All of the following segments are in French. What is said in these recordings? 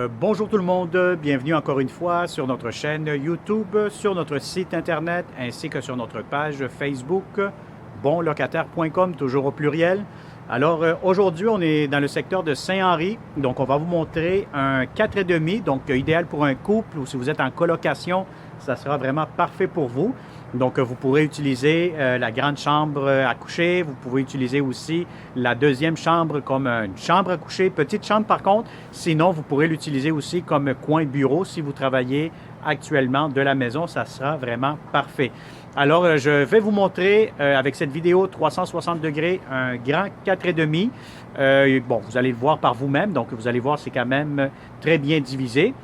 Bonjour tout le monde, bienvenue encore une fois sur notre chaîne YouTube, sur notre site internet ainsi que sur notre page Facebook bonlocataire.com, toujours au pluriel. Alors aujourd'hui on est dans le secteur de Saint-Henri, donc on va vous montrer un 4,5, donc idéal pour un couple ou si vous êtes en colocation, ça sera vraiment parfait pour vous. Donc, vous pourrez utiliser la grande chambre à coucher. Vous pouvez utiliser aussi la deuxième chambre comme une chambre à coucher, petite chambre par contre. Sinon, vous pourrez l'utiliser aussi comme coin bureau si vous travaillez actuellement de la maison. Ça sera vraiment parfait. Alors, je vais vous montrer avec cette vidéo 360 degrés un grand 4,5. Bon, vous allez le voir par vous-même. Donc, vous allez voir, c'est quand même très bien divisé.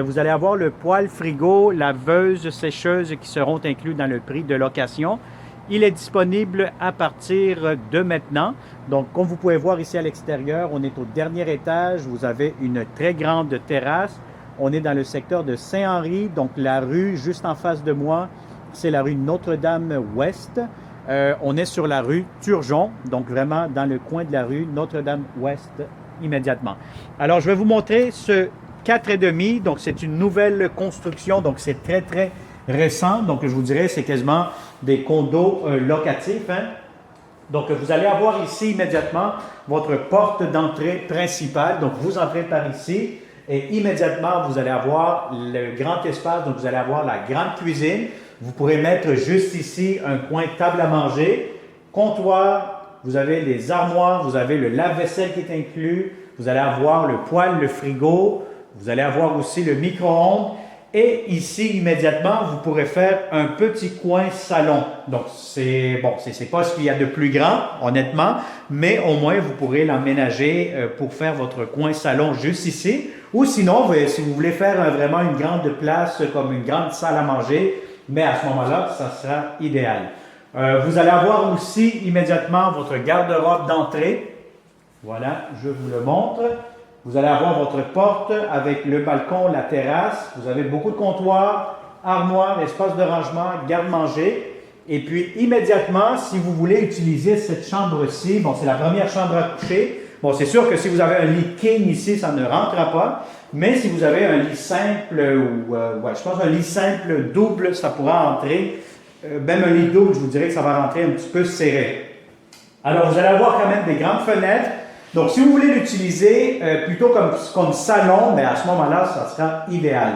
Vous allez avoir le poêle frigo, laveuse, sécheuse qui seront inclus dans le prix de location. Il est disponible à partir de maintenant. Donc, comme vous pouvez voir ici à l'extérieur, on est au dernier étage. Vous avez une très grande terrasse. On est dans le secteur de Saint-Henri, donc la rue juste en face de moi, c'est la rue Notre-Dame-Ouest. On est sur la rue Turgeon, donc vraiment dans le coin de la rue Notre-Dame-Ouest immédiatement. Alors, je vais vous montrer ce 4,5, donc c'est une nouvelle construction, donc c'est très récent, donc je vous dirais c'est quasiment des condos locatifs. Hein? Donc vous allez avoir ici immédiatement votre porte d'entrée principale, donc vous entrez par ici et immédiatement vous allez avoir le grand espace, donc vous allez avoir la grande cuisine, vous pourrez mettre juste ici un coin table à manger, comptoir, vous avez les armoires, vous avez le lave-vaisselle qui est inclus, vous allez avoir le poêle, le frigo. Vous allez avoir aussi le micro-ondes et ici, immédiatement, vous pourrez faire un petit coin salon. Donc, c'est bon, c'est pas ce qu'il y a de plus grand, honnêtement, mais au moins, vous pourrez l'emménager pour faire votre coin salon juste ici. Ou sinon, si vous voulez faire vraiment une grande place comme une grande salle à manger, mais à ce moment-là, ça sera idéal. Vous allez avoir aussi immédiatement votre garde-robe d'entrée. Voilà, je vous le montre. Vous allez avoir votre porte avec le balcon, la terrasse. Vous avez beaucoup de comptoirs, armoires, espace de rangement, garde-manger. Et puis, immédiatement, si vous voulez utiliser cette chambre-ci, bon, c'est la première chambre à coucher. Bon, c'est sûr que si vous avez un lit king ici, ça ne rentrera pas. Mais si vous avez un lit simple ou, je pense un lit simple double, ça pourra entrer. Même un lit double, je vous dirais que ça va rentrer un petit peu serré. Alors, vous allez avoir quand même des grandes fenêtres. Donc, si vous voulez l'utiliser plutôt comme salon, mais à ce moment-là, ça sera idéal.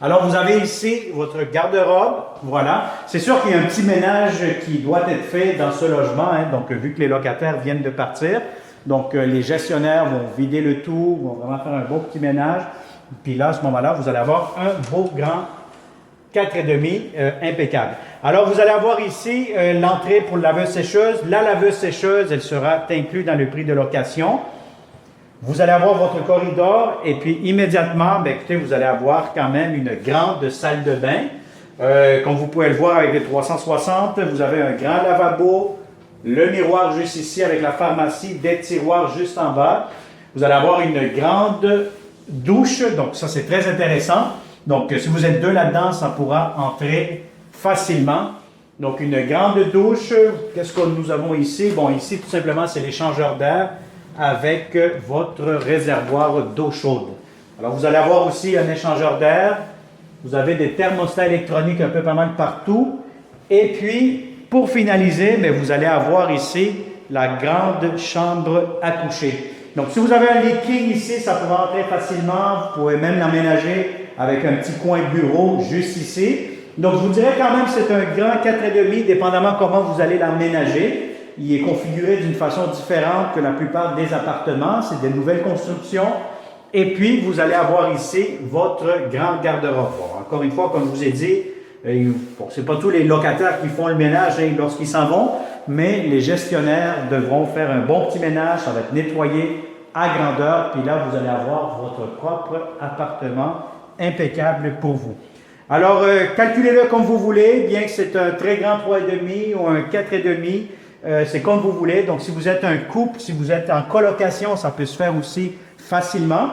Alors, vous avez ici votre garde-robe. Voilà. C'est sûr qu'il y a un petit ménage qui doit être fait dans ce logement. Hein, donc, vu que les locataires viennent de partir, donc les gestionnaires vont vider le tout, vont vraiment faire un beau petit ménage. Puis là, à ce moment-là, vous allez avoir un beau grand 4,5 impeccable. Alors, vous allez avoir ici l'entrée pour la laveuse-sécheuse. La laveuse-sécheuse, elle sera inclue dans le prix de location. Vous allez avoir votre corridor et puis immédiatement, bien, écoutez, vous allez avoir quand même une grande salle de bain. Comme vous pouvez le voir avec les 360, vous avez un grand lavabo, le miroir juste ici avec la pharmacie, des tiroirs juste en bas. Vous allez avoir une grande douche, donc ça c'est très intéressant. Donc, si vous êtes deux là-dedans, ça pourra entrer facilement. Donc, une grande douche. Qu'est-ce que nous avons ici? Bon, ici, tout simplement, c'est l'échangeur d'air avec votre réservoir d'eau chaude. Alors, vous allez avoir aussi un échangeur d'air. Vous avez des thermostats électroniques un peu pas mal partout. Et puis, pour finaliser, mais vous allez avoir ici la grande chambre à coucher. Donc, si vous avez un lit king ici, ça pourra entrer facilement. Vous pouvez même l'aménager avec un petit coin bureau juste ici. Donc, je vous dirais quand même que c'est un grand 4,5, dépendamment comment vous allez l'aménager. Il est configuré d'une façon différente que la plupart des appartements. C'est des nouvelles constructions. Et puis, vous allez avoir ici votre grand garde-robe. Bon, encore une fois, comme je vous ai dit, bon, ce n'est pas tous les locataires qui font le ménage lorsqu'ils s'en vont, mais les gestionnaires devront faire un bon petit ménage. Ça va être nettoyé à grandeur. Puis là, vous allez avoir votre propre appartement impeccable pour vous. Alors, calculez-le comme vous voulez, bien que c'est un très grand 3,5 ou un 4,5, c'est comme vous voulez. Donc, si vous êtes un couple, si vous êtes en colocation, ça peut se faire aussi facilement.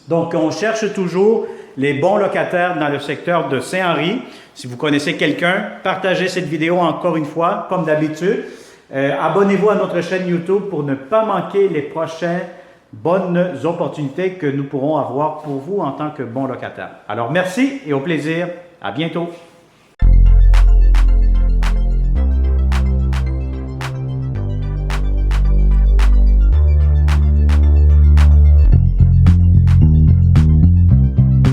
Donc, on cherche toujours les bons locataires dans le secteur de Saint-Henri. Si vous connaissez quelqu'un, partagez cette vidéo encore une fois, comme d'habitude. Abonnez-vous à notre chaîne YouTube pour ne pas manquer les prochains bonnes opportunités que nous pourrons avoir pour vous en tant que bon locataire. Alors, merci et au plaisir. À bientôt.